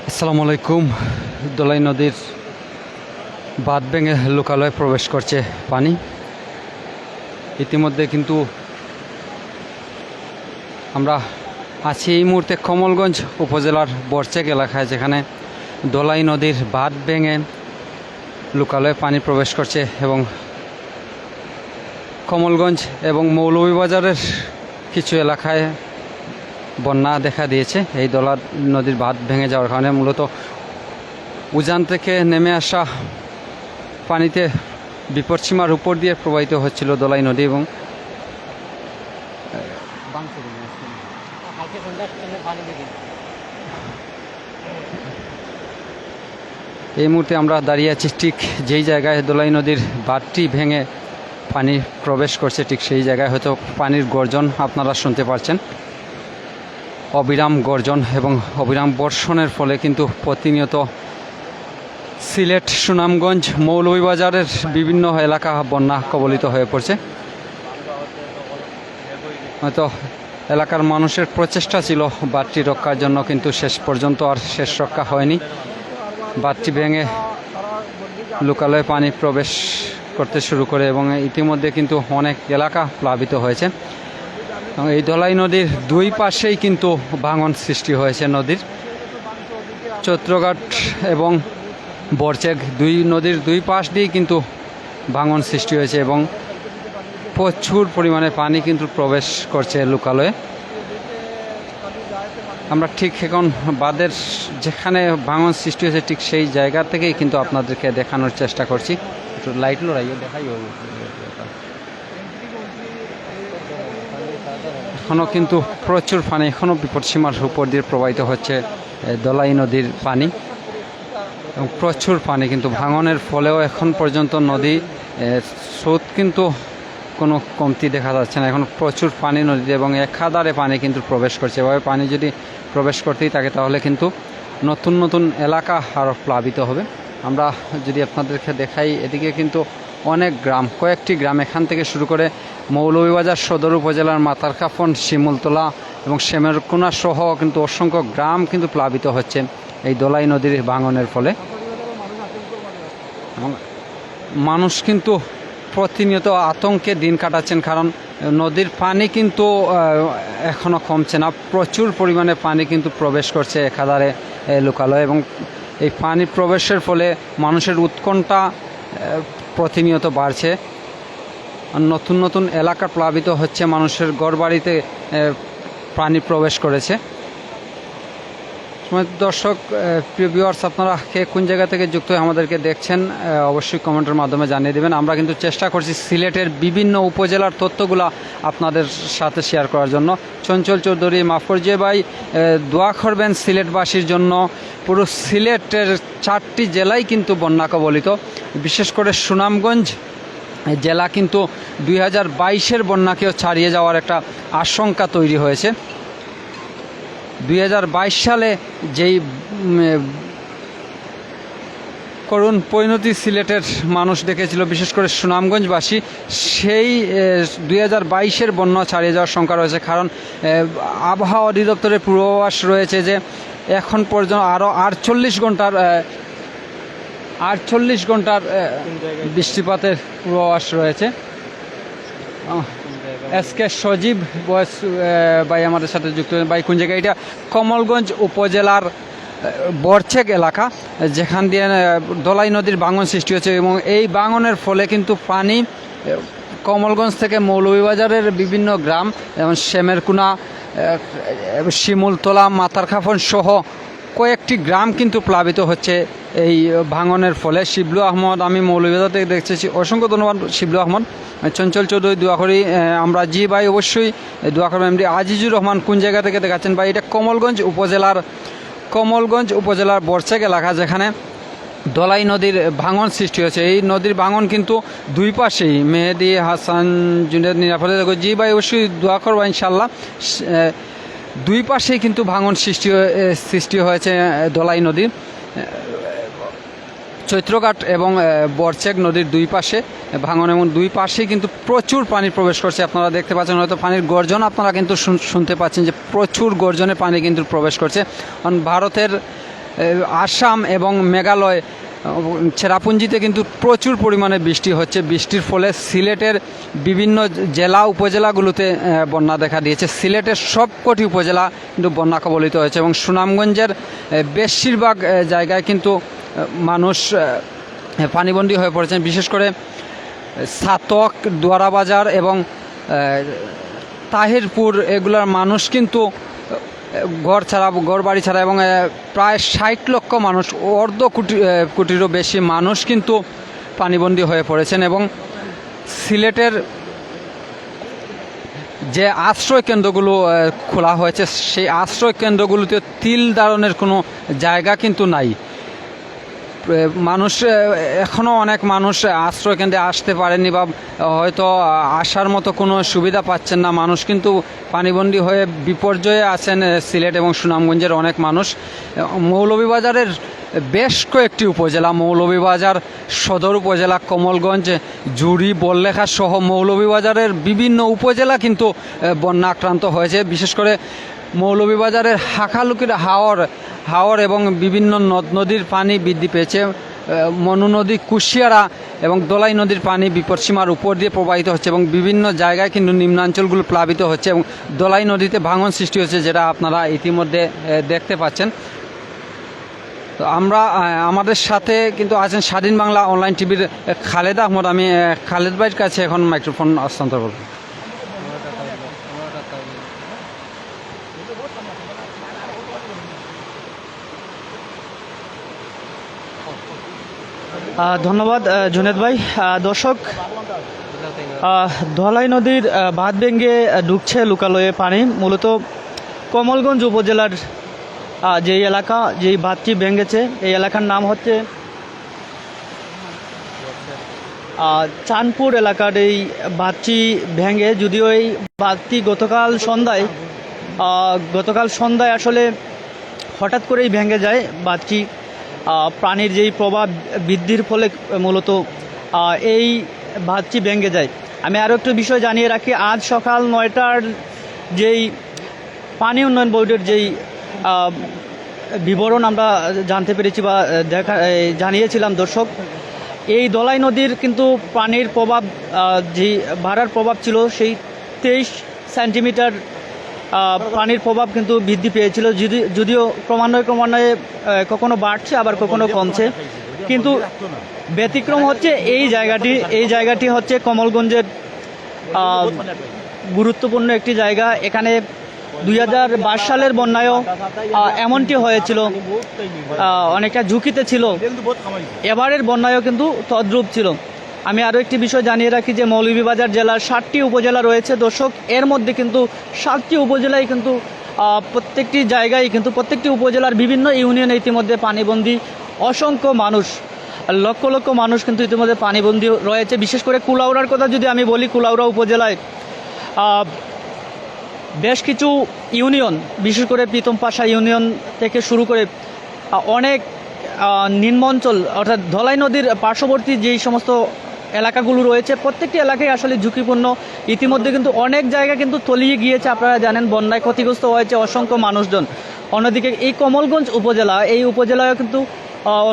আসসালামু আলাইকুম। দোলাই নদীর বাঁধ ভেঙে লোকালয়ে প্রবেশ করছে পানি। ইতিমধ্যে কিন্তু আমরা আছি এই মুহূর্তে কমলগঞ্জ উপজেলার বরচেক এলাকায়, যেখানে দোলাই নদীর বাঁধ ভেঙে লোকালয়ে পানি প্রবেশ করছে এবং কমলগঞ্জ এবং মৌলভীবাজারের কিছু এলাকায় বন্যা দেখা দিয়েছে। এই দোলা নদীর বাঁধ ভেঙে যাওয়ার কারণে মূলত উজান থেকে নেমে আসা পানিতে বিপদসীমার উপর দিয়ে প্রবাহিত হচ্ছিল দোলাই নদী এবং এই মুহূর্তে আমরা দাঁড়িয়ে আছি ঠিক যেই জায়গায় দোলাই নদীর বাঁধটি ভেঙে পানি প্রবেশ করছে, ঠিক সেই জায়গায় হয়তো পানির গর্জন আপনারা শুনতে পাচ্ছেন। অবিরাম গর্জন এবং অবিরাম বর্ষণের ফলে কিন্তু প্রতিনিয়ত সিলেট, সুনামগঞ্জ, মৌলভীবাজারের বিভিন্ন এলাকা বন্যা কবলিত হয়ে পড়ছে। হয়তো এলাকার মানুষের প্রচেষ্টা ছিল বাঁধটি রক্ষার জন্য, কিন্তু শেষ পর্যন্ত আর শেষ রক্ষা হয়নি। বাঁধটি ভেঙে লোকালয়ে পানি প্রবেশ করতে শুরু করে এবং ইতিমধ্যে কিন্তু অনেক এলাকা প্লাবিত হয়েছে। এই দোলাই নদীর দুই পাশেই কিন্তু ভাঙন সৃষ্টি হয়েছে। নদীর চৈত্রঘাট এবং বরচেক নদীর দুই পাশ দিয়েই কিন্তু ভাঙন সৃষ্টি হয়েছে এবং প্রচুর পরিমাণে পানি কিন্তু প্রবেশ করছে লোকালয়ে। আমরা ঠিক এখন বাঁধের যেখানে ভাঙন সৃষ্টি হয়েছে ঠিক সেই জায়গা থেকেই কিন্তু আপনাদেরকে দেখানোর চেষ্টা করছি। একটু লাইট লড়াইও দেখাই হবে। এখনও কিন্তু প্রচুর পানি, এখনও বিপদসীমার উপর দিয়ে প্রবাহিত হচ্ছে দোলাই নদীর পানি এবং প্রচুর পানি কিন্তু ভাঙনের ফলেও এখন পর্যন্ত নদী স্রোত কিন্তু কোনো কমতি দেখা যাচ্ছে না। এখন প্রচুর পানি নদীতে এবং একাধারে পানি কিন্তু প্রবেশ করছে। এভাবে পানি যদি প্রবেশ করতেই থাকে তাহলে কিন্তু নতুন নতুন এলাকা আরও প্লাবিত হবে। আমরা যদি আপনাদেরকে দেখাই, এদিকে কিন্তু অনেক গ্রাম, কয়েকটি গ্রাম এখান থেকে শুরু করে মৌলভীবাজার সদর উপজেলার মাতারকাফন, শিমুলতলা এবং শ্যামেরকুনা সহ কিন্তু অসংখ্য গ্রাম কিন্তু প্লাবিত হচ্ছে এই দোলাই নদীর ভাঙনের ফলে। এবং মানুষ কিন্তু প্রতিনিয়ত আতঙ্কে দিন কাটাচ্ছেন, কারণ নদীর পানি কিন্তু এখনও কমছে না। প্রচুর পরিমাণে পানি কিন্তু প্রবেশ করছে একাধারে লোকালয়ে এবং এই পানি প্রবেশের ফলে মানুষের উৎকণ্ঠা প্রতিনিয়ত বাড়ছে। নতুন নতুন এলাকা প্লাবিত হচ্ছে, মানুষের ঘরবাড়িতে পানি প্রবেশ করেছে। দর্শক, প্রিয় ভিউয়ার্স, আপনারা কে কোন জায়গা থেকে যুক্ত হয়ে আমাদেরকে দেখছেন অবশ্যই কমেন্টের মাধ্যমে জানিয়ে দেবেন। আমরা কিন্তু চেষ্টা করছি সিলেটের বিভিন্ন উপজেলার তথ্যগুলো আপনাদের সাথে শেয়ার করার জন্য। চঞ্চল চৌধুরী, মাফরজে ভাই, দোয়া করবেন সিলেটবাসীর জন্য। পুরো সিলেটের 4টি জেলায় কিন্তু বন্যা কবলিত। বিশেষ করে সুনামগঞ্জ জেলা কিন্তু 2022-এর বন্যাকেও ছাড়িয়ে যাওয়ার একটা আশঙ্কা তৈরি হয়েছে। 2022 সালে যেই করুণ পরিণতি সিলেটের মানুষ দেখেছিল, বিশেষ করে সুনামগঞ্জবাসী, সেই 2022-এর বন্যা ছাড়িয়ে যাওয়ার শঙ্কা রয়েছে। কারণ আবহাওয়া অধিদপ্তরের পূর্বাভাস রয়েছে যে এখন পর্যন্ত আরও 48 ঘন্টার বৃষ্টিপাতের পূর্বাভাস রয়েছে। এসকে সজীব বয়স ভাই আমাদের সাথে যুক্ত হয়েছেন। ভাই, কোন জায়গায়? এটা কমলগঞ্জ উপজেলার বরচেক এলাকা, যেখান দিয়ে দোলাই নদীর ভাঙন সৃষ্টি হয়েছে এবং এই ভাঙনের ফলে কিন্তু পানি কমলগঞ্জ থেকে মৌলভীবাজারের বিভিন্ন গ্রাম যেমন শ্যামেরকুনা, শিমুলতলা, মাতারকাফন সহ কয়েকটি গ্রাম কিন্তু প্লাবিত হচ্ছে এই ভাঙনের ফলে। শিবলু আহমদ, আমি মৌলভীবাজার থেকে দেখতেছি, অসংখ্য ধন্যবাদ শিবলু আহমদ। চঞ্চল চৌধুরী, দোয়া করি। আমরা জি ভাই, অবশ্যই দোয়া করবেন। এমডি আজিজুর রহমান, কোন জায়গা থেকে দেখাচ্ছেন? ভাই, এটা কমলগঞ্জ উপজেলার বরচেক এলাকা, যেখানে দোলাই নদীর ভাঙন সৃষ্টি হয়েছে। এই নদীর ভাঙন কিন্তু দুই পাশেই। মেহেদি হাসান জুনিয়র, নিরাপদে দেখো। জি ভাই, অবশ্যই দোয়া করবো ইনশাল্লাহ। দুই পাশেই কিন্তু ভাঙন সৃষ্টি হয়েছে দোলাই নদীর। চৈত্রঘাট এবং বরচেক নদীর দুই পাশে ভাঙন এবং দুই পাশেই কিন্তু প্রচুর পানি প্রবেশ করছে। আপনারা দেখতে পাচ্ছেন, হয়তো পানির গর্জন আপনারা কিন্তু শুনতে পাচ্ছেন যে প্রচুর গর্জনে পানি কিন্তু প্রবেশ করছে। কারণ ভারতের আসাম এবং মেঘালয় চেরাপুঞ্জিতে কিন্তু প্রচুর পরিমাণে বৃষ্টি হচ্ছে। বৃষ্টির ফলে সিলেটের বিভিন্ন জেলা উপজেলাগুলোতে বন্যা দেখা দিয়েছে। সিলেটের সবকটি উপজেলা কিন্তু বন্যা কবলিত হয়েছে এবং সুনামগঞ্জের বেশিরভাগ জায়গায় কিন্তু মানুষ পানিবন্দী হয়ে পড়েছেন। বিশেষ করে ছাতক, দোয়ারাবাজার এবং তাহিরপুর এগুলোর মানুষ কিন্তু ঘর বাড়ি ছাড়া এবং প্রায় 60 লক্ষ মানুষ, অর্ধ কোটিরও বেশি মানুষ কিন্তু পানিবন্দী হয়ে পড়েছেন। এবং সিলেটের যে আশ্রয় কেন্দ্রগুলো খোলা হয়েছে সেই আশ্রয় কেন্দ্রগুলোতে তিল ধারণের কোনো জায়গা কিন্তু নাই। মানুষ এখনও অনেক মানুষ আশ্রয় কেন্দ্রে আসতে পারেনি বা হয়তো আসার মতো কোনো সুবিধা পাচ্ছেন না। মানুষ কিন্তু পানিবন্দী হয়ে বিপর্যয়ে আছেন সিলেট এবং সুনামগঞ্জের অনেক মানুষ। মৌলভীবাজারের বেশ কয়েকটি উপজেলা, মৌলভীবাজার সদর উপজেলা, কমলগঞ্জ, জুড়ি, বললেখা সহ মৌলভীবাজারের বিভিন্ন উপজেলা কিন্তু বন্যা আক্রান্ত হয়েছে। বিশেষ করে মৌলভীবাজারের হাকালুকির হাওর এবং বিভিন্ন নদ নদীর পানি বৃদ্ধি পেয়েছে। মনু নদী, কুশিয়ারা এবং দোলাই নদীর পানি বিপদসীমার উপর দিয়ে প্রবাহিত হচ্ছে এবং বিভিন্ন জায়গায় কিন্তু নিম্নাঞ্চলগুলো প্লাবিত হচ্ছে এবং দোলাই নদীতে ভাঙন সৃষ্টি হচ্ছে, যেটা আপনারা ইতিমধ্যে দেখতে পাচ্ছেন। তো আমরা আমাদের সাথে কিন্তু আছেন স্বাধীন বাংলা অনলাইন টিভির খালেদ আহমদ। আমি খালেদ ভাইয়ের কাছে এখন মাইক্রোফোন হস্তান্তর করব। ধন্যবাদ জুনেদ ভাই। দর্শক, ধলাই নদীর বাঁধ ভেঙে ঢুকছে লোকালয়ে পানি। মূলত কমলগঞ্জ উপজেলার যেই এলাকা, যেই বাঁধটি ভেঙেছে, এই এলাকার নাম হচ্ছে চাঁদপুর এলাকার এই বাঁধটি ভেঙে, যদিও এই বাঁধটি গতকাল সন্ধ্যায় আসলে হঠাৎ করেই ভেঙে যায় বাঁধটি। পানির যেই প্রভাব বৃদ্ধির ফলে মূলত এই বাঁধটি ভেঙে যায়। আমি আরও একটু বিষয় জানিয়ে রাখি, আজ সকাল 9টার যেই পানি উন্নয়ন বোর্ডের যেই বিবরণ আমরা জানতে পেরেছি বা জানিয়েছিলাম দর্শক, এই দলাই নদীর কিন্তু পানির প্রভাব, যে বাড়ার প্রভাব ছিল, সেই 23 সেন্টিমিটার পানির প্রভাব কিন্তু বৃদ্ধি পেয়েছিল। যদিও ক্রমান্বয়ে কখনো বাড়ছে আবার কখনো কমছে, কিন্তু ব্যতিক্রম হচ্ছে এই জায়গাটি হচ্ছে কমলগঞ্জের গুরুত্বপূর্ণ একটি জায়গা। এখানে 2022 সালের বন্যায়ও এমনটি হয়েছিল, অনেকটা ঝুঁকিতে ছিল। এবারের বন্যায়ও কিন্তু তদ্রূপ ছিল। আমি আরও একটি বিষয় জানিয়ে রাখি যে মৌলভীবাজার জেলার 7টি উপজেলা রয়েছে দর্শক। এর মধ্যে কিন্তু 7টি উপজেলায় কিন্তু প্রত্যেকটি জায়গায় কিন্তু প্রত্যেকটি উপজেলার বিভিন্ন ইউনিয়নে ইতিমধ্যে পানিবন্দী অসংখ্য মানুষ, লক্ষ লক্ষ মানুষ কিন্তু ইতিমধ্যে পানিবন্দী রয়েছে। বিশেষ করে কুলাউড়ার কথা যদি আমি বলি, কুলাউড়া উপজেলায় বেশ কিছু ইউনিয়ন, বিশেষ করে প্রীতমপাশা ইউনিয়ন থেকে শুরু করে অনেক নিম্ন অঞ্চল অর্থাৎ ধলাই নদীর পার্শ্ববর্তী যেই সমস্ত এলাকাগুলো রয়েছে, প্রত্যেকটি এলাকায় আসলে ঝুঁকিপূর্ণ। ইতিমধ্যে কিন্তু অনেক জায়গা কিন্তু তলিয়ে গিয়েছে, আপনারা জানেন, বন্যায় ক্ষতিগ্রস্ত হয়েছে অসংখ্য মানুষজন। অন্যদিকে এই কমলগঞ্জ উপজেলা, এই উপজেলায় কিন্তু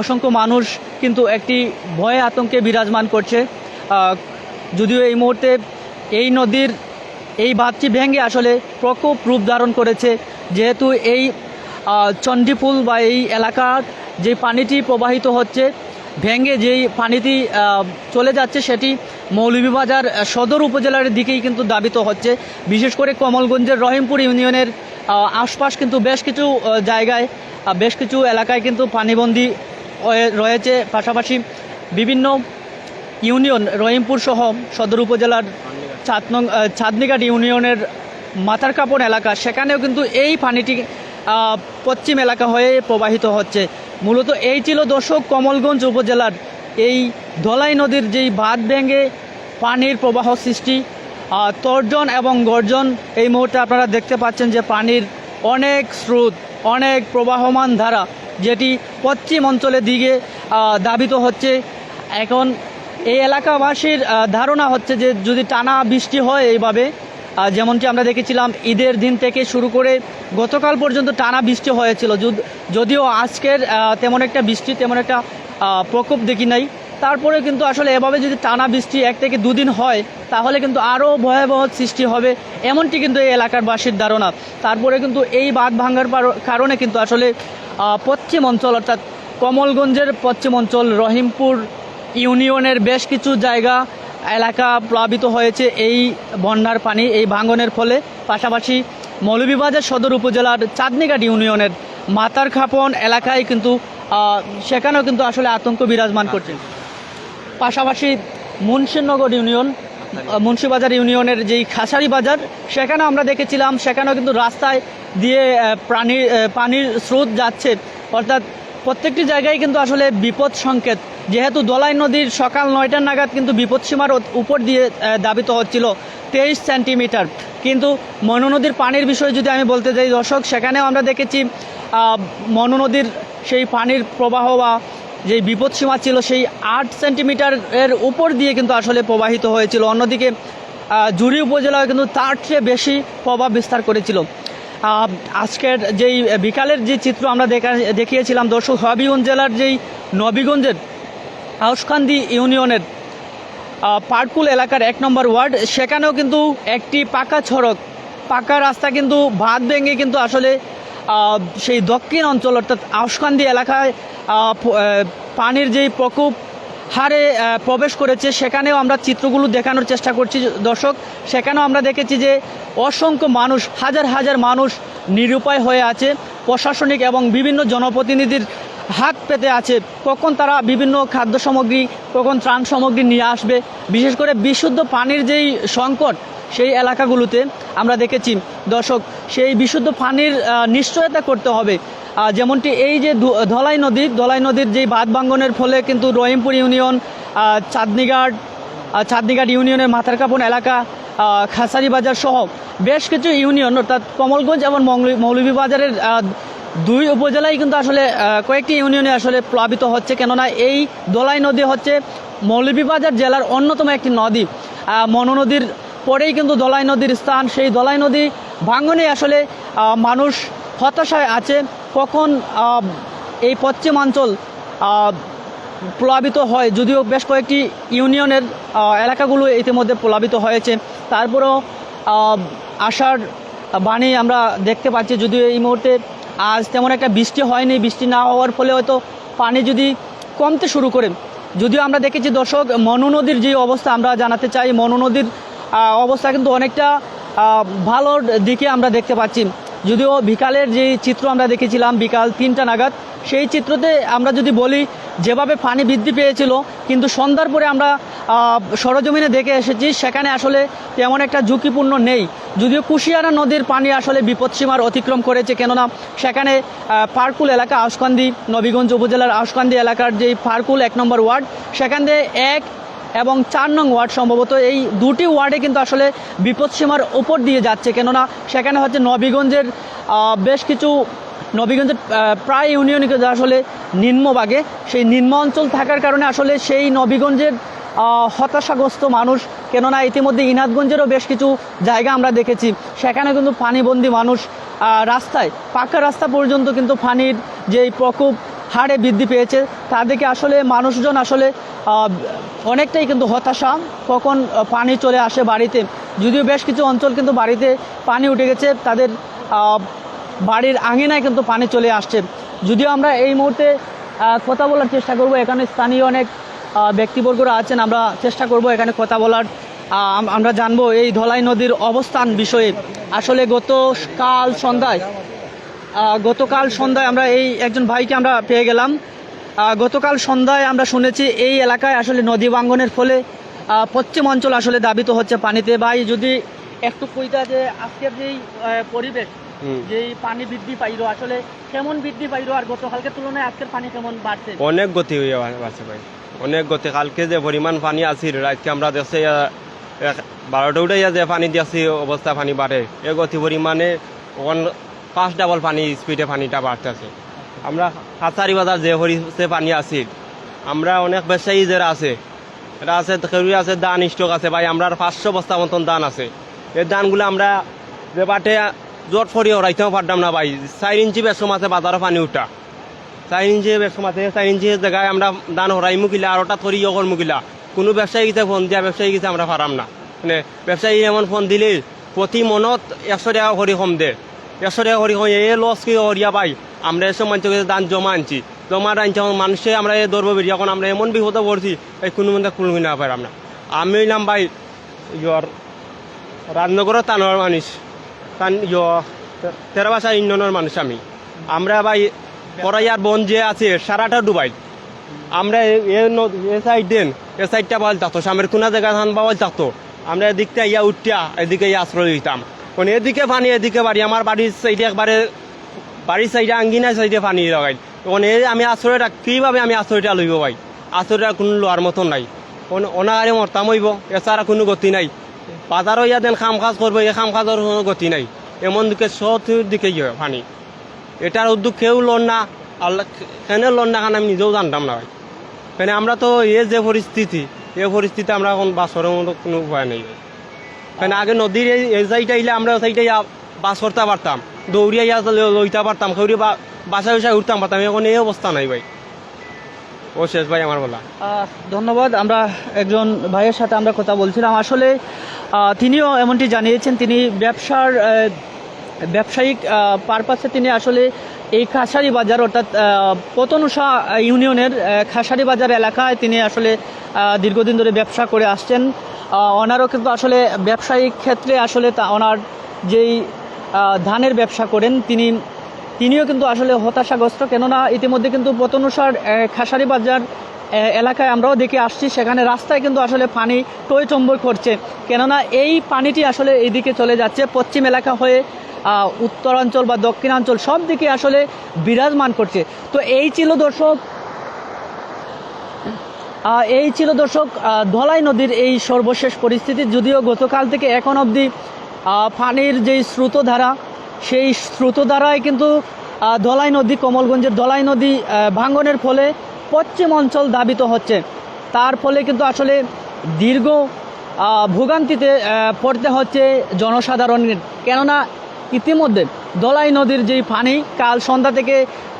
অসংখ্য মানুষ কিন্তু একটি ভয়ে আতঙ্কে বিরাজমান করছে। যদিও এই মুহূর্তে এই নদীর এই বাঁধটি ভেঙে আসলে প্রকোপ রূপ ধারণ করেছে, যেহেতু এই চণ্ডীপুল বা এই এলাকার যে পানিটি প্রবাহিত হচ্ছে, ভেঙে যেই পানিটি চলে যাচ্ছে, সেটি মৌলভীবাজার সদর উপজেলার দিকেই কিন্তু ধাবিত হচ্ছে। বিশেষ করে কমলগঞ্জের রহিমপুর ইউনিয়নের আশপাশ কিন্তু বেশ কিছু জায়গায়, বেশ কিছু এলাকায় কিন্তু পানিবন্দী রয়েছে। পাশাপাশি বিভিন্ন ইউনিয়ন, রহিমপুর সহ সদর উপজেলার চাঁদনীঘাট ইউনিয়নের মাথারকাপড় এলাকা, সেখানেও কিন্তু এই পানিটি পশ্চিম এলাকা হয়ে প্রবাহিত হচ্ছে। মূলত এই ছিল দর্শক কমলগঞ্জ উপজেলার এই ধলাই নদীর যেই বাঁধ ভেঙে পানির প্রবাহ সৃষ্টি, তর্জন এবং গর্জন। এই মুহূর্তে আপনারা দেখতে পাচ্ছেন যে পানির অনেক স্রোত, অনেক প্রবাহমান ধারা, যেটি পশ্চিম অঞ্চলের দিকে ধাবিত হচ্ছে। এখন এই এলাকাবাসীর ধারণা হচ্ছে যে যদি টানা বৃষ্টি হয় এইভাবে, যেমনটি আমরা দেখেছিলাম ঈদের দিন থেকে শুরু করে গতকাল পর্যন্ত টানা বৃষ্টি হয়েছিল, যদিও আজকের তেমন একটা বৃষ্টি তেমন একটা প্রকোপ দেখি নাই। তারপরে কিন্তু আসলে এভাবে যদি টানা বৃষ্টি 1 থেকে 2 দিন হয় তাহলে কিন্তু আরও ভয়াবহ সৃষ্টি হবে, এমনটি কিন্তু এই এলাকার বাসীর ধারণা। তারপরে কিন্তু এই বাঁধ ভাঙার কারণে কিন্তু আসলে পশ্চিম অঞ্চল অর্থাৎ কমলগঞ্জের পশ্চিম অঞ্চল রহিমপুর ইউনিয়নের বেশ কিছু জায়গা এলাকা প্লাবিত হয়েছে এই বন্যার পানি, এই ভাঙনের ফলে। পাশাপাশি মৌলভীবাজার সদর উপজেলার চাঁদনীঘাট ইউনিয়নের মাতারখাপন এলাকায় কিন্তু সেখানেও কিন্তু আসলে আতঙ্ক বিরাজমান করছে। পাশাপাশি মুন্সিনগর ইউনিয়ন, মুন্সিবাজার ইউনিয়নের যেই খাসারি বাজার, সেখানেও আমরা দেখেছিলাম, সেখানেও কিন্তু রাস্তায় দিয়ে পানির স্রোত যাচ্ছে। অর্থাৎ প্রত্যেকটি জায়গায় কিন্তু আসলে বিপদ সংকেত, যেহেতু দোলাই নদীর সকাল 9টা নাগাদ কিন্তু বিপদসীমার উপর দিয়ে দাবিত হচ্ছিল 23 সেন্টিমিটার। কিন্তু মনু নদীর পানির বিষয়ে যদি আমি বলতে যাই দর্শক, সেখানেও আমরা দেখেছি মনু নদীর সেই পানির প্রবাহ বা যেই বিপদসীমা ছিল সেই 8 সেন্টিমিটারের উপর দিয়ে কিন্তু আসলে প্রবাহিত হয়েছিল। অন্যদিকে জুড়ি উপজেলায় কিন্তু তার চেয়ে বেশি প্রভাব বিস্তার করেছিল। আজকের যেই বিকালের যে চিত্র আমরা দেখিয়েছিলাম দর্শক, হবিগঞ্জ জেলার যেই নবীগঞ্জের আউশকান্দি ইউনিয়নের পার্কুল এলাকার 1 নম্বর ওয়ার্ড, সেখানেও কিন্তু একটি পাকা সড়ক, পাকা রাস্তা কিন্তু বাঁধ ভেঙে কিন্তু আসলে সেই দক্ষিণ অঞ্চল অর্থাৎ আউশকান্দি এলাকায় পানির যেই প্রকোপ হারে প্রবেশ করেছে, সেখানেও আমরা চিত্রগুলো দেখানোর চেষ্টা করছি দর্শক। সেখানেও আমরা দেখেছি যে অসংখ্য মানুষ, হাজার হাজার মানুষ নিরুপায় হয়ে আছে, প্রশাসনিক এবং বিভিন্ন জনপ্রতিনিধির হাত পেতে আছে কখন তারা বিভিন্ন খাদ্য সামগ্রী, কখন ত্রাণ সামগ্রী নিয়ে আসবে। বিশেষ করে বিশুদ্ধ পানির যেই সংকট সেই এলাকাগুলোতে আমরা দেখেছি দর্শক, সেই বিশুদ্ধ পানির নিশ্চয়তা করতে হবে। যেমনটি এই যে ধলাই নদীর যেই বাঁধ ভাঙনের ফলে কিন্তু রহিমপুর ইউনিয়ন, চাঁদনীঘাট ইউনিয়নের মাথারকাপন এলাকা, খাসারি বাজার সহ বেশ কিছু ইউনিয়ন অর্থাৎ কমলগঞ্জ এবং মৌলভীবাজারের 2 উপজেলায় কিন্তু আসলে কয়েকটি ইউনিয়নে আসলে প্লাবিত হচ্ছে। কেননা এই ধলাই নদী হচ্ছে মৌলভীবাজার জেলার অন্যতম একটি নদী। মনু নদীর পরেই কিন্তু ধলাই নদীর স্থান। সেই ধলাই নদী ভাঙনে আসলে মানুষ হতাশায় আছে, কখন এই পশ্চিমাঞ্চল প্লাবিত হয়। যদিও বেশ কয়েকটি ইউনিয়নের এলাকাগুলো ইতিমধ্যে প্লাবিত হয়েছে, তারপরেও আশার বাণী আমরা দেখতে পাচ্ছি। যদিও এই মুহূর্তে আজ তেমন একটা বৃষ্টি হয়নি, বৃষ্টি না হওয়ার ফলে হয়তো পানি যদি কমতে শুরু করে। যদিও আমরা দেখেছি দর্শক, মনু নদীর যে অবস্থা আমরা জানাতে চাই, মনু নদীর অবস্থা কিন্তু অনেকটা ভালোর দিকে আমরা দেখতে পাচ্ছি। যদিও বিকালের যে চিত্র আমরা দেখেছিলাম বিকাল 3টা নাগাদ, সেই চিত্রতে আমরা যদি বলি যেভাবে পানি বৃদ্ধি পেয়েছিল, কিন্তু সন্ধ্যার পরে আমরা সরজমিনে দেখে এসেছি সেখানে আসলে তেমন একটা ঝুঁকিপূর্ণ নেই। যদিও কুশিয়ারা নদীর পানি আসলে বিপদসীমার অতিক্রম করেছে, কেননা সেখানে পার্কুল এলাকা, আউশকান্দি নবীগঞ্জ উপজেলার আউশকান্দি এলাকার যেই পার্কুল 1 নম্বর ওয়ার্ড, সেখান থেকে 1 এবং 4 নং ওয়ার্ড সম্ভবত, এই 2টি ওয়ার্ডে কিন্তু আসলে বিপদসীমার উপর দিয়ে যাচ্ছে। কেননা সেখানে হচ্ছে নবীগঞ্জের বেশ কিছু, নবীগঞ্জের প্রায় ইউনিয়নই কিন্তু আসলে নিম্নভাগে, সেই নিম্ন অঞ্চল থাকার কারণে আসলে সেই নবীগঞ্জের হতাশাগ্রস্ত মানুষ। কেননা ইতিমধ্যে ইনাদগঞ্জেরও বেশ কিছু জায়গা আমরা দেখেছি, সেখানে কিন্তু পানিবন্দী মানুষ, রাস্তায় পাকা রাস্তা পর্যন্ত কিন্তু পানির যেই প্রকোপ হারে বৃদ্ধি পেয়েছে, তাদেরকে আসলে মানুষজন আসলে অনেকটাই কিন্তু হতাশা, কখন পানি চলে আসে বাড়িতে। যদিও বেশ কিছু অঞ্চল কিন্তু বাড়িতে পানি উঠে গেছে, তাদের বাড়ির আঙিনায় কিন্তু পানি চলে আসছে। যদিও আমরা এই মুহূর্তে কথা বলার চেষ্টা করব, এখানে স্থানীয় অনেক ব্যক্তিবর্গরা আছেন, আমরা চেষ্টা করব এখানে কথা বলার। আমরা জানবো এই ধলাই নদীর অবস্থান বিষয়ে। আসলে গতকাল সন্ধ্যায় আমরা এই একজন ভাইকে আমরা পেয়ে গেলাম। গতকাল সন্ধ্যায় আমরা শুনেছি এই এলাকায় আসলে নদী ভাঙনের ফলে পশ্চিম অঞ্চল আসলে দাবিত হচ্ছে পানিতে। ভাই যদি একটু কইতা যে আজকের যেই পরিবেশ, যেই পানি বৃদ্ধি পাইল, আসলে কেমন বৃদ্ধি পাইল, আর গতকালকে তুলনায় আজকের পানি কেমন বাড়ছে? অনেক গতি হয়ে বাড়ছে ভাই, অনেক গতি। কালকে যে পরিমাণ পানি আসিল, রাতকে আমরা দেখছি 12টা উঠাইয়া যে পানি দিয়েছি অবস্থা পানি বাড়ে, এ গতি পরিমাণে 5 ডাবল পানি স্পিডে পানিটা বাড়তেছে। আমরা কাছারি বাজার যে হরিছে পানি আসিল, আমরা অনেক ব্যবসায়ী যারা আছে, এটা আছে কেউ আছে ধান স্টক আছে ভাই, আমরা 500 বস্তা মতন ধান আছে, এই ধানগুলো আমরা যে বাটে জট ফরিয়ে রাইতেও পারতাম না ভাই। 4 ইঞ্চি বেশম আছে বাজারে পানি উঠা, 4 ইঞ্চি বেশম আছে, 4 ইঞ্চি জায়গায় আমরা ধান হরাই মুখিলা আর ওটা থরি ইয়কর মুখিলা। কোনো ব্যবসায়ী গীতে ফোন দিয়া ব্যবসায়ী গীতে আমরা পারাম না। মানে ব্যবসায়ী এমন ফোন দিলে প্রতি মনত 100 টাকা করে কম দে, 100 টাকা করে কম এ লস কি হরিয়া পাই। আমরা এসব মানুষের কাছে ধান জমা আনছি, মানুষে আমরা এ ধরবো বেরিয়ে। এখন আমরা এমন বিপদে পড়ছি এই কোনো মধ্যে কুলমি না পারাম না। আমি হইলাম ভাই ইয়র রাজনগরের তানোয়ার মানুষ, 13 ইউনিয়নের মানুষ আমি। আমরা ভাই পরাইয়ার বন যে আছে সারাটা ডুবাই। আমরা এ সাইড দেন, এ সাইডটা বল থাকতো, সামনের কোনো জায়গায় ধান পাওয়া থাকতো। আমরা এদিকটা ইয়া উঠিয়া এদিকে আশ্রয় দিতাম। মানে এদিকে পানি এদিকে বাড়ি, আমার বাড়ির সাইডে একবারে বাড়ির সাইডে আঙ্গিনার সাইডে পানি লাগাই। মানে আমি আশ্রয়টা কীভাবে আমি আশ্রয়টা লইব ভাই? আশ্রয়টা কোনো লোয়ার মতন নাই, অনাহারে মরতাম হইব, এছাড়া কোনো গতি নাই। বাজারও ইয়া দেন কাম কাজ করবো, এই কাম কাজের কোনো গতি নাই। এমন দিকে সব দিকে ইয়ে পানি। এটার উদ্যোগ কেউ লোন না, আল্লাহ কেন লোন না খান আমি নিজেও জানতাম না ভাই। কেন আমরা তো এ যে পরিস্থিতি, এই পরিস্থিতি আমরা এখন বাসরের মতো কোনো উপায় নেই। কেন আগে নদীর এই সাইডে আইলে আমরা সাইডে বাস করতে পারতাম, দৌড়িয়া ইয়া লইতে পারতাম, কেউ বাসায় বাসায় উঠতাম পারতাম। এখন এই অবস্থা নাই ভাই। ও শেষ ভাই আমার বলা। ধন্যবাদ। আমরা একজন ভাইয়ের সাথে আমরা কথা বলছিলাম, আসলে তিনিও এমনটি জানিয়েছেন। তিনি ব্যবসায়িক পারপাসে তিনি আসলে এই খাসারি বাজার অর্থাৎ পতনুষা ইউনিয়নের খাসারি বাজার এলাকায় তিনি আসলে দীর্ঘদিন ধরে ব্যবসা করে আসছেন। ওনারও কিন্তু আসলে ব্যবসায়িক ক্ষেত্রে আসলে ওনার যেই ধানের ব্যবসা করেন তিনিও কিন্তু আসলে হতাশাগ্রস্ত। কেননা ইতিমধ্যে কিন্তু পতনুষার খাসারি বাজার এলাকায় আমরাও দেখে আসছি, সেখানে রাস্তায় কিন্তু আসলে পানি টইটম্বর করছে। কেননা এই পানিটি আসলে এইদিকে চলে যাচ্ছে পশ্চিম এলাকা হয়ে উত্তরাঞ্চল বা দক্ষিণাঞ্চল সব দিকে আসলে বিরাজমান করছে। তো এই ছিল দর্শক ধলাই নদীর এই সর্বশেষ পরিস্থিতি। যদিও গতকাল থেকে এখন অবধি পানির যেই স্রোতধারা, সেই স্রোতধারায় কিন্তু ধলাই নদী, কমলগঞ্জের ধলাই নদী ভাঙনের ফলে পশ্চিম অঞ্চল ধাবিত হচ্ছে। তার ফলে কিন্তু আসলে দীর্ঘ ভোগান্তিতে পড়তে হচ্ছে জনসাধারণের। কেননা ইতিমধ্যে ধলাই নদীর যেই পানি কাল সন্ধ্যা থেকে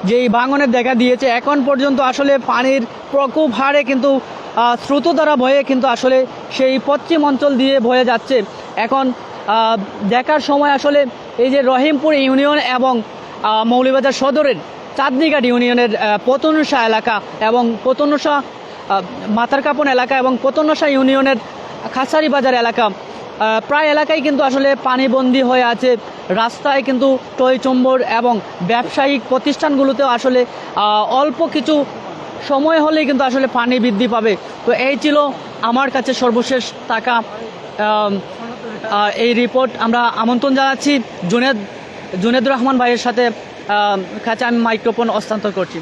যেই ভাঙনের দেখা দিয়েছে, এখন পর্যন্ত আসলে পানির প্রকোপ হারে কিন্তু স্রোতধারা বয়ে কিন্তু আসলে সেই পশ্চিম অঞ্চল দিয়ে বয়ে যাচ্ছে। এখন দেখার সময় আসলে এই যে রহিমপুর ইউনিয়ন এবং মৌলভীবাজার সদরের চাঁদনীঘাট ইউনিয়নের পতনুষা এলাকা এবং পতনুষা মাথারকাপন এলাকা এবং পতনুষা ইউনিয়নের খাসারি বাজার এলাকা, প্রায় এলাকায় কিন্তু আসলে পানিবন্দী হয়ে আছে। রাস্তায় কিন্তু টইচম্বর এবং ব্যবসায়িক প্রতিষ্ঠানগুলোতেও আসলে অল্প কিছু সময় হলেই কিন্তু আসলে পানি বৃদ্ধি পাবে। তো এই ছিল আমার কাছে সর্বশেষ থাকা এই রিপোর্ট। আমরা আমন্ত্রণ জানাচ্ছি জুনেদুর রহমান ভাইয়ের সাথে কাছে আমি মাইক্রোফোন হস্তান্তর করছি।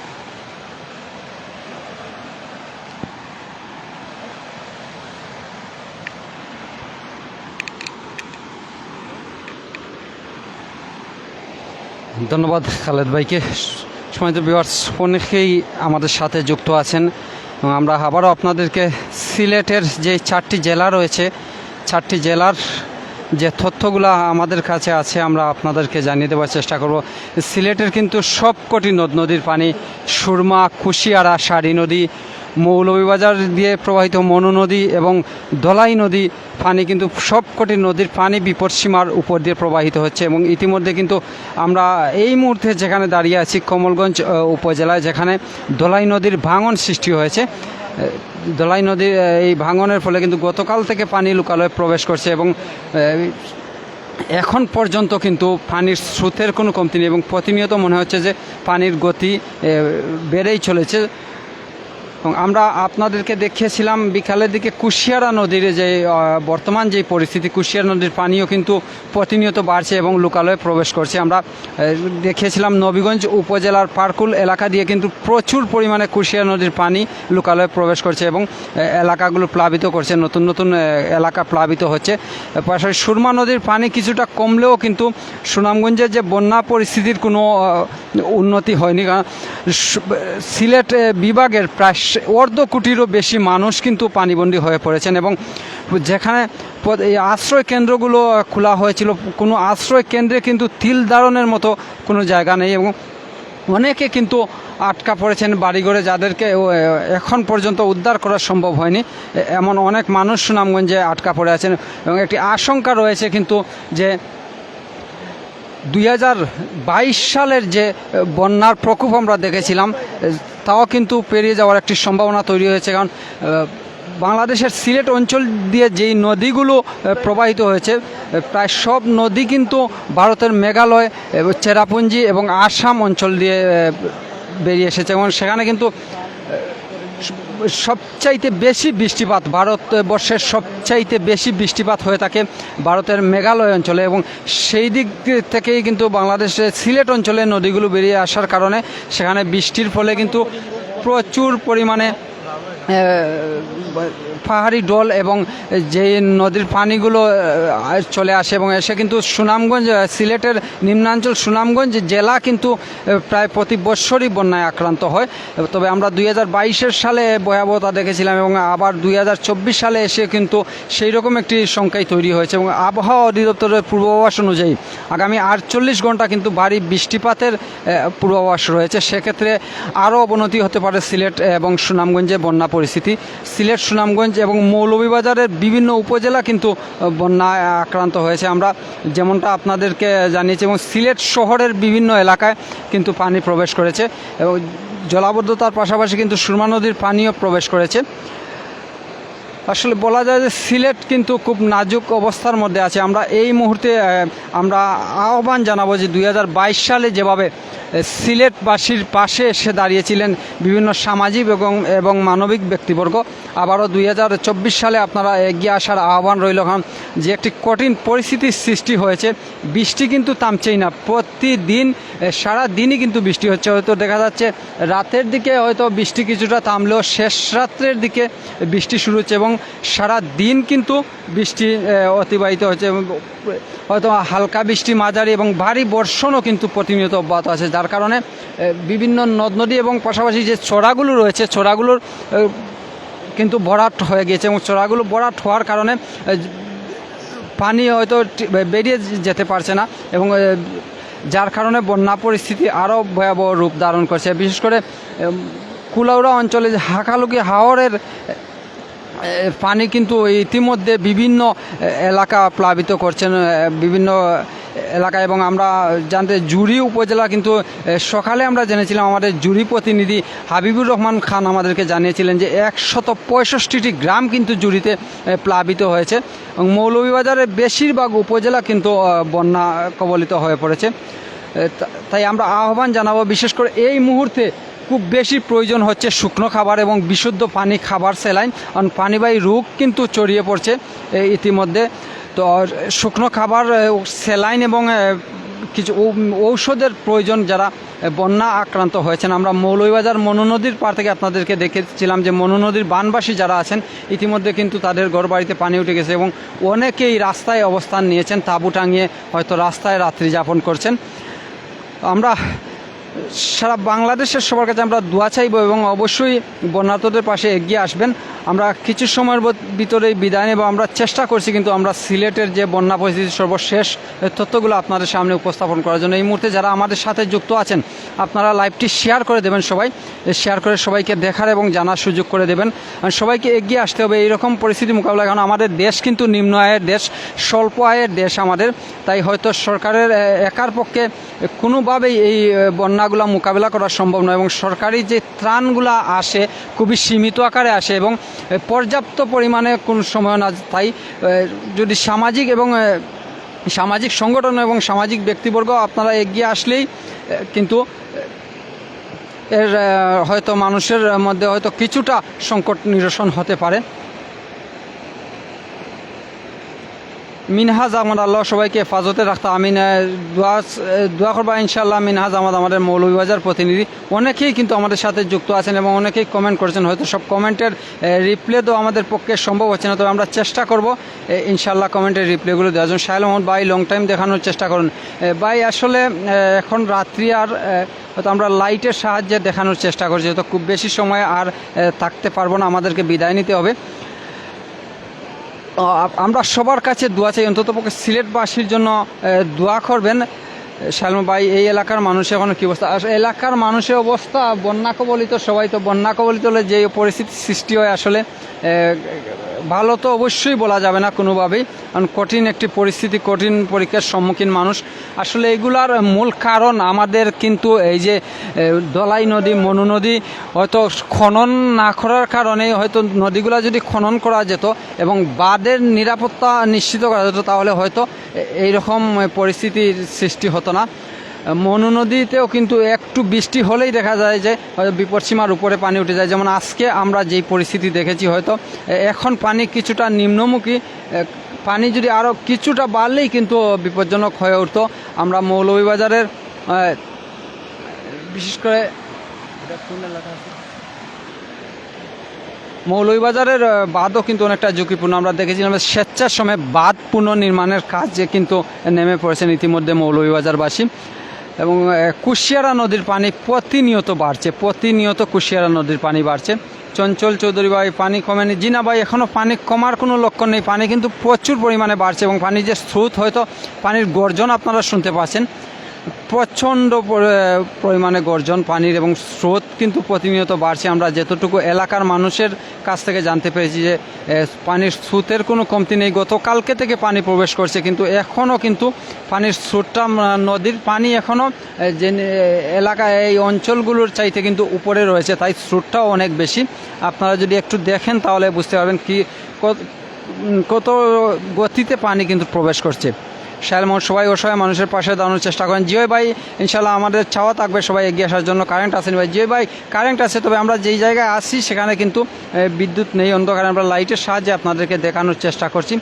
ধন্যবাদ খালেদ ভাইকে। সম্মানিত ভিউয়ার্স, অনেকেই আমাদের সাথে যুক্ত আছেন। আমরা আবারও আপনাদেরকে সিলেটের যে 4টি জেলা রয়েছে, 4টি জেলার যে তথ্যগুলো আমাদের কাছে আছে আমরা আপনাদেরকে জানিয়ে দেওয়ার চেষ্টা করব। সিলেটের কিন্তু সবকটি নদীর পানি, সুরমা, কুশিয়ারা, সারি নদী, মৌলভীবাজার দিয়ে প্রবাহিত মনু নদী এবং ধলাই নদী পানি কিন্তু সবকটি নদীর পানি বিপদসীমার উপর দিয়ে প্রবাহিত হচ্ছে। এবং ইতিমধ্যে কিন্তু আমরা এই মুহূর্তে যেখানে দাঁড়িয়ে আছি কমলগঞ্জ উপজেলায়, যেখানে ধলাই নদীর ভাঙন সৃষ্টি হয়েছে। ধলাই নদীর এই ভাঙনের ফলে কিন্তু গতকাল থেকে পানি লোকালয়ে প্রবেশ করছে এবং এখন পর্যন্ত কিন্তু পানির স্রোতের কোনো কমতি নেই এবং প্রতিনিয়ত মনে হচ্ছে যে পানির গতি বেড়েই চলেছে। এবং আমরা আপনাদেরকে দেখিয়েছিলাম বিকালের দিকে কুশিয়ারা নদীর যে বর্তমান যে পরিস্থিতি, কুশিয়ারা নদীর পানিও কিন্তু প্রতিনিয়ত বাড়ছে এবং লোকালয়ে প্রবেশ করছে। আমরা দেখিয়েছিলাম নবীগঞ্জ উপজেলার পারকুল এলাকা দিয়ে কিন্তু প্রচুর পরিমাণে কুশিয়ারা নদীর পানি লোকালয়ে প্রবেশ করছে এবং এলাকাগুলো প্লাবিত করছে, নতুন নতুন এলাকা প্লাবিত হচ্ছে। পাশাপাশি সুরমা নদীর পানি কিছুটা কমলেও কিন্তু সুনামগঞ্জের যে বন্যা পরিস্থিতির কোনো উন্নতি হয়নি। কারণ সিলেট বিভাগের প্রায় অর্ধ কোটিরও বেশি মানুষ কিন্তু পানিবন্দী হয়ে পড়েছেন এবং যেখানে এই আশ্রয় কেন্দ্রগুলো খোলা হয়েছিল, কোনো আশ্রয় কেন্দ্রে কিন্তু তিল ধারণের মতো কোনো জায়গা নেই এবং অনেকে কিন্তু আটকা পড়েছেন বাড়িঘরে, যাদেরকে এখন পর্যন্ত উদ্ধার করা সম্ভব হয়নি। এমন অনেক মানুষ সুনামগঞ্জে আটকা পড়ে আছেন এবং একটি আশঙ্কা রয়েছে কিন্তু যে 2022 সালের যে বন্যার প্রকোপ আমরা দেখেছিলাম তাও কিন্তু পেরিয়ে যাওয়ার একটি সম্ভাবনা তৈরি হয়েছে। কারণ বাংলাদেশের সিলেট অঞ্চল দিয়ে যেই নদীগুলো প্রবাহিত হয়েছে প্রায় সব নদী কিন্তু ভারতের মেঘালয়, চেরাপুঞ্জি এবং আসাম অঞ্চল দিয়ে বেরিয়ে এসেছে এবং সেখানে কিন্তু সবচাইতে বেশি বৃষ্টিপাত, ভারতবর্ষের সবচাইতে বেশি বৃষ্টিপাত হয়ে থাকে ভারতের মেঘালয় অঞ্চলে এবং সেই দিক থেকেই কিন্তু বাংলাদেশের সিলেট অঞ্চলে নদীগুলো বেরিয়ে আসার কারণে সেখানে বৃষ্টির ফলে কিন্তু প্রচুর পরিমাণে পাহাড়ি ডল এবং যে নদীর পানিগুলো চলে আসে এবং এসে কিন্তু সুনামগঞ্জ, সিলেটের নিম্নাঞ্চল সুনামগঞ্জ জেলা কিন্তু প্রায় প্রতি বৎসরই বন্যায় আক্রান্ত হয়। তবে আমরা 2022 সালে ভয়াবহতা দেখেছিলাম এবং আবার 2024 সালে এসে কিন্তু সেই রকম একটি সংখ্যাই তৈরি হয়েছে এবং আবহাওয়া অধিদপ্তরের পূর্বাভাস অনুযায়ী আগামী 48 ঘন্টা কিন্তু ভারী বৃষ্টিপাতের পূর্বাভাস রয়েছে। সেক্ষেত্রে আরও অবনতি হতে পারে সিলেট এবং সুনামগঞ্জে বন্যা পরিস্থিতি। সিলেট, সুনামগঞ্জ এবং মৌলভীবাজারের বিভিন্ন উপজেলা কিন্তু বন্যায় আক্রান্ত হয়েছে, আমরা যেমনটা আপনাদেরকে জানিয়েছি, এবং সিলেট শহরের বিভিন্ন এলাকায় কিন্তু পানি প্রবেশ করেছে এবং জলাবদ্ধতার পাশাপাশি কিন্তু সুরমা নদীর পানিও প্রবেশ করেছে। আসলে বলা যায় যে সিলেট কিন্তু খুব নাজুক অবস্থার মধ্যে আছে। আমরা এই মুহূর্তে আমরা আহ্বান জানাবো যে 2022 সালে যেভাবে সিলেটবাসীর পাশে এসে দাঁড়িয়েছিলেন বিভিন্ন সামাজিক এবং মানবিক ব্যক্তিবর্গ, আবারও 2024 সালে আপনারা এগিয়ে আসার আহ্বান রইল। কারণ যে একটি কঠিন পরিস্থিতির সৃষ্টি হয়েছে, বৃষ্টি কিন্তু থামছেই না, প্রতিদিন সারা দিনই কিন্তু বৃষ্টি হচ্ছে। হয়তো দেখা যাচ্ছে রাতের দিকে হয়তো বৃষ্টি কিছুটা থামলেও শেষ রাত্রের দিকে বৃষ্টি শুরু হচ্ছে এবং সারা দিন কিন্তু বৃষ্টি অতিবাহিত হচ্ছে। হয়তো হালকা বৃষ্টি, মাঝারি এবং ভারী বর্ষণও কিন্তু প্রতিনিয়ত অব্যাহত আছে, যার কারণে বিভিন্ন নদ নদী এবং পাশাপাশি যে চড়াগুলো রয়েছে চড়াগুলোর কিন্তু ভরাট হয়ে গিয়েছে এবং চড়াগুলো ভরাট হওয়ার কারণে পানি হয়তো বেরিয়ে যেতে পারছে না এবং যার কারণে বন্যা পরিস্থিতি আরও ভয়াবহ রূপ ধারণ করছে। বিশেষ করে কুলাউড়া অঞ্চলে হাকালুকি হাওরের পানি কিন্তু ইতিমধ্যে বিভিন্ন এলাকা প্লাবিত করছেন, বিভিন্ন এলাকা। এবং আমরা জানতে জুড়ি উপজেলা কিন্তু সকালে আমরা জেনেছিলাম, আমাদের জুড়ি প্রতিনিধি হাবিবুর রহমান খান আমাদেরকে জানিয়েছিলেন যে 165টি গ্রাম কিন্তু জুড়িতে প্লাবিত হয়েছে এবং মৌলভীবাজারের বেশিরভাগ উপজেলা কিন্তু বন্যা কবলিত হয়ে পড়েছে। তাই আমরা আহ্বান জানাবো, বিশেষ করে এই মুহূর্তে খুব বেশি প্রয়োজন হচ্ছে শুকনো খাবার এবং বিশুদ্ধ পানি, খাবার, স্যালাইন। কারণ পানিবাহী রোগ কিন্তু ছড়িয়ে পড়ছে ইতিমধ্যে। তো শুকনো খাবার, স্যালাইন এবং কিছু ঔষধের প্রয়োজন যারা বন্যা আক্রান্ত হয়েছেন। আমরা মৌলভীবাজার মনু নদীর পার থেকে আপনাদেরকে দেখেছিলাম যে মনু নদীর বানবাসী যারা আছেন ইতিমধ্যে কিন্তু তাদের ঘরবাড়িতে পানি উঠে গেছে এবং অনেকেই রাস্তায় অবস্থান নিয়েছেন, তাঁবু টাঙিয়ে হয়তো রাস্তায় রাত্রি যাপন করছেন। আমরা সারা বাংলাদেশের সবার কাছে আমরা দোয়া চাইব এবং অবশ্যই বন্যার্তদের পাশে এগিয়ে আসবেন। আমরা কিছু সময়ের ভিতরেই বিদায় নেব। আমরা চেষ্টা করছি কিন্তু আমরা সিলেটের যে বন্যা পরিস্থিতির সর্বশেষ তথ্যগুলো আপনাদের সামনে উপস্থাপন করার জন্য। এই মুহূর্তে যারা আমাদের সাথে যুক্ত আছেন আপনারা লাইভটি শেয়ার করে দেবেন, সবাই শেয়ার করে সবাইকে দেখার এবং জানার সুযোগ করে দেবেন। সবাইকে এগিয়ে আসতে হবে এইরকম পরিস্থিতি মোকাবেলা। কারণ আমাদের দেশ কিন্তু নিম্ন আয়ের দেশ, স্বল্প আয়ের দেশ আমাদের। তাই হয়তো সরকারের একার পক্ষে কোনোভাবেই এই বন্যাগুলো মোকাবেলা করা সম্ভব নয় এবং সরকারি যে ত্রাণগুলো আসে খুবই সীমিত আকারে আসে এবং পর্যাপ্ত পরিমাণে কোন সময় না। তাই যদি সামাজিক সংগঠন এবং সামাজিক ব্যক্তিবর্গ আপনারা এগিয়ে আসলেই কিন্তু এর হয়তো মানুষের মধ্যে হয়তো কিছুটা সংকট নিরসন হতে পারে। মিনহাজ আহমদ, আল্লাহ সবাইকে হেফাজতে রাখতে আমিন। দোয়া করবা ইনশাল্লাহ। মিনহাজ আহমদ আমাদের মৌলভীবাজার প্রতিনিধি, অনেকেই কিন্তু আমাদের সাথে যুক্ত আছেন এবং অনেকেই কমেন্ট করেছেন। হয়তো সব কমেন্টের রিপ্লে তো আমাদের পক্ষে সম্ভব হচ্ছে না, তবে আমরা চেষ্টা করব ইনশাল্লাহ কমেন্টের রিপ্লেগুলো দেওয়ার জন্য। শাহেল মোহাম্মদ ভাই, লং টাইম দেখানোর চেষ্টা করুন ভাই। আসলে এখন রাত্রি আর হয়তো আমরা লাইটের সাহায্যে দেখানোর চেষ্টা করছি, হয়তো খুব বেশি সময় আর থাকতে পারবো না, আমাদেরকে বিদায় নিতে হবে। আমরা সবার কাছে দোয়া চাই, অন্ততপক্ষে সিলেটবাসীর জন্য দোয়া করবেন। শালমা ভাই, এই এলাকার মানুষের এখন কী অবস্থা? এলাকার মানুষের অবস্থা বন্যা কবলিত, সবাই তো বন্যা কবলিত হলে যে পরিস্থিতি সৃষ্টি হয় আসলে ভালো তো অবশ্যই বলা যাবে না কোনোভাবেই, কারণ কঠিন একটি পরিস্থিতি, কঠিন পরীক্ষার সম্মুখীন মানুষ। আসলে এগুলার মূল কারণ আমাদের কিন্তু এই যে দলাই নদী, মনু নদী হয়তো খনন না করার কারণে, হয়তো নদীগুলো যদি খনন করা যেত এবং বাঁধের নিরাপত্তা নিশ্চিত করা যেত তাহলে হয়তো এইরকম পরিস্থিতির সৃষ্টি হতো না। মনু নদীতেও কিন্তু একটু বৃষ্টি হলেই দেখা যায় যে হয়তো বিপদসীমার উপরে পানি উঠে যায়। যেমন আজকে আমরা যেই পরিস্থিতি দেখেছি, হয়তো এখন পানি কিছুটা নিম্নমুখী, পানি যদি আরও কিছুটা বাড়লেই কিন্তু বিপজ্জনক হয়ে উঠতো। আমরা মৌলভীবাজারের বিশেষ করে মৌলভীবাজারের বাঁধও কিন্তু অনেকটা ঝুঁকিপূর্ণ। আমরা দেখেছিলাম স্বেচ্ছার সময় বাঁধ পুনর্নির্মাণের কাজে কিন্তু নেমে পড়েছেন ইতিমধ্যে মৌলভীবাজারবাসী। এবং কুশিয়ারা নদীর পানি প্রতিনিয়ত বাড়ছে, প্রতিনিয়ত কুশিয়ারা নদীর পানি বাড়ছে। চঞ্চল চৌধুরী ভাই, পানি কমেনি? জি না ভাই, এখনও পানি কমার কোনো লক্ষণ নেই, পানি কিন্তু প্রচুর পরিমাণে বাড়ছে এবং পানির যে স্রোত, হয়তো পানির গর্জন আপনারা শুনতে পাচ্ছেন, প্রচণ্ড পরিমাণে গর্জন পানির এবং স্রোত কিন্তু প্রতিনিয়ত বাড়ছে। আমরা যতটুকু এলাকার মানুষের কাছ থেকে জানতে পেরেছি যে পানির স্রোতের কোনো কমতি নেই, গতকালকে থেকে পানি প্রবেশ করছে, কিন্তু এখনও কিন্তু পানির স্রোতটা, নদীর পানি এখনও যে এলাকায় এই অঞ্চলগুলোর চাইতে কিন্তু উপরে রয়েছে, তাই স্রোতটাও অনেক বেশি। আপনারা যদি একটু দেখেন তাহলে বুঝতে পারবেন কি কত গতিতে পানি কিন্তু প্রবেশ করছে। শাহেল মোহাম্মদ, সবাই অসহায় মানুষের পাশে দাঁড়ানোর চেষ্টা করেন। জিও ভাই, ইনশাল্লাহ আমাদের চাওয়া থাকবে সবাই এগিয়ে আসার জন্য। কারেন্ট আসেনি ভাই? জিও ভাই, কারেন্ট আছে, তবে আমরা যেই জায়গায় আসি সেখানে কিন্তু বিদ্যুৎ নেই, অন্ধকারে আমরা লাইটের সাহায্যে আপনাদেরকে দেখানোর চেষ্টা করছি।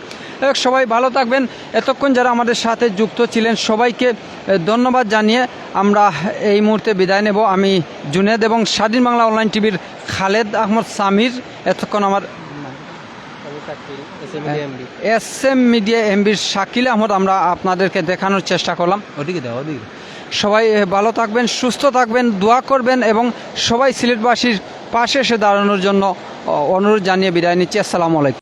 সবাই ভালো থাকবেন। এতক্ষণ যারা আমাদের সাথে যুক্ত ছিলেন সবাইকে ধন্যবাদ জানিয়ে আমরা এই মুহূর্তে বিদায় নেব। আমি জুনেদ এবং স্বাধীন বাংলা অনলাইন টিভির খালেদ আহমদ সামির, এতক্ষণ আমার SM মিডিয়া এমবির শাকিল আহমদ আমরা আপনাদেরকে দেখানোর চেষ্টা করলাম। সবাই ভালো থাকবেন, সুস্থ থাকবেন, দোয়া করবেন এবং সবাই সিলেটবাসীর পাশে এসে দাঁড়ানোর জন্য অনুরোধ জানিয়ে বিদায় নিচ্ছি। আসসালামু আলাইকুম।